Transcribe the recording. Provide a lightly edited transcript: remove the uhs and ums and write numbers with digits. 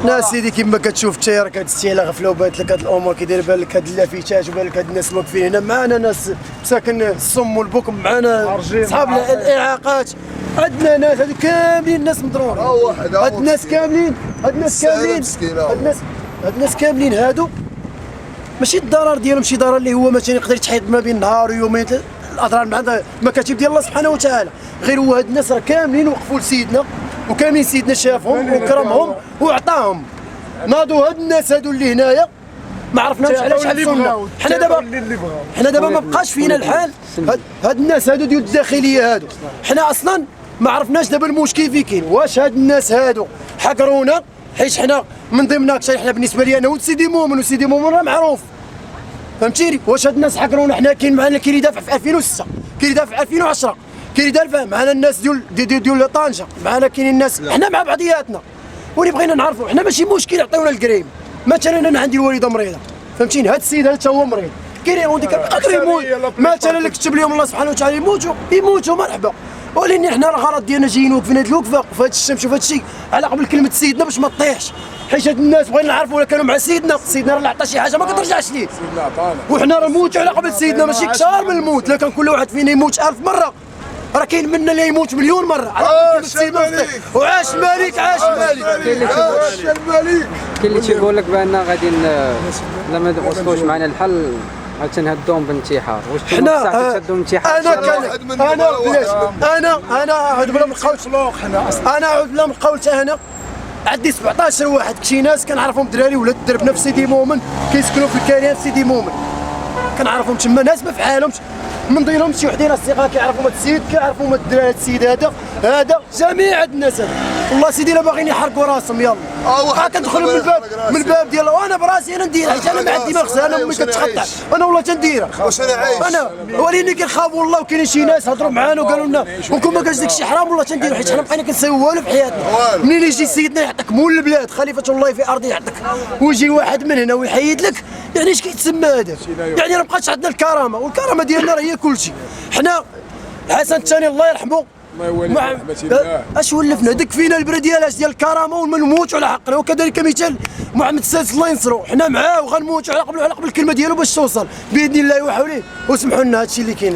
لا سيدي كيما كتشوف انت راك هاد السيله غفله وبانت لك هاد الامور كيدير بان لك هاد اللافتات وبان لك هاد الناس الموقفين هنا معنا ناس مساكن الصم والبكم معنا صحاب الاعاقات عندنا ناس هادو كاملين الناس مضرورين هاد الناس كاملين هاد الناس كاملين هادو ماشي الضرر ديالهم شي ضرر اللي هو مثلا يقدر يتحيط ما بين نهار ويومين الاضرار من عند المكاتب ديال الله سبحانه وتعالى غير هو هاد الناس راه كاملين وقفوا لسيدنا وكاملين سيدنا شافهم وكرمهم وعطاهم ناضوا هاد الناس هادو اللي هنايا ما عرفناش علاش حبسونا حنا دابا ما بقاش فينا الحال هاد الناس هادو ديال الداخليه هادو حنا اصلا ما عرفناش دابا المشكل فين كاين واش هاد الناس هادو حقرونا حيت حنا من ضمننا حنا بالنسبه لي انا وسيدي مؤمن راه معروف فهمتيني واش هاد الناس حقرونا حنا كاين معنا كاين يدافع في 2006 كاين يدافع في 2010 كاين يدافع معنا الناس ديال طنجه معنا كاينين الناس حنا مع بعضياتنا واللي بغينا نعرفوا حنا ماشي مشكل عطيونا الكريم مثلا انا عندي الوالده مريضه فهمتيني هاد السيد هذا حتى هو مريض كاين هونديكاب يقدر يموت مثلا اللي كتب لهم الله سبحانه وتعالى يموتوا مرحبا ولكن حنا الغرض ديالنا جايين واقفين هاد الوقفه وفي هاد الشمس وفي هاد الشيء على قبل كلمه سيدنا باش ما تطيحش حيت هاد الناس بغينا نعرفوا ولا كانوا مع سيدنا راه اللي عطى شي حاجه ما كترجعش ليه سيدنا عطانا وحنا راه نموتوا على قبل سيدنا ماشي كثار من الموت لا كان كل واحد فينا يموت 1000 مره راه كاين منا اللي يموت مليون مره على سيدنا وعاش الملك عاش الملك كاين اللي تيقول لك بان غادي لا ما وصلوش معنا الحل غتنهدوهم بالانتحار واش حنا تهدوا الانتحار انا عاد بلا من قولت انا عاد بلا من قولت انا عندي 17 واحد شي ناس كنعرفهم دراري ولاد الدرب في سيدي مؤمن كيسكنوا في الكاريه في سيدي مؤمن كنعرفهم تما ناس ما فحالهمش من ضمنهم شي وحدين اصدقاء كيعرفوا هاد السيد كيعرفوا هاد الدراري السيد هذا جميع هاد الناس هذا والله سيدي الا باغيين يحرقوا راسهم يلا كندخلوا من الباب ديال وانا براسي انا ندير حيت انا ما عندي مغسل انا امي كتقطع انا والله تنديرها واش انا عايش انا وليني كنخافوا والله وكاينين شي ناس هضروا معانا وقالوا لنا وكون ما قالش داكشي حرام والله تنديروا حيت حنا بقينا كنساويو والو في حياتنا منين يجي سيدنا يعطيك مول البلاد خليفه الله في ارضه يعطيك ويجي واحد من هنا ويحيد لك يعني اش كيتسمى هذا يعني راه مابقاتش عندنا الكرامه والكرامه ديالنا راه هي كلشي حنا الحسن الثاني الله يرحمه اش ولفنا دك فينا البرا ديال الكرامه ونموتوا على حقنا وكذلك مثال محمد السادس الله ينصرو حنا معاه وغنموتوا على قبل الكلمه ديالو باش توصل باذن الله وحوليه وسمحوا لنا هادشي اللي كاين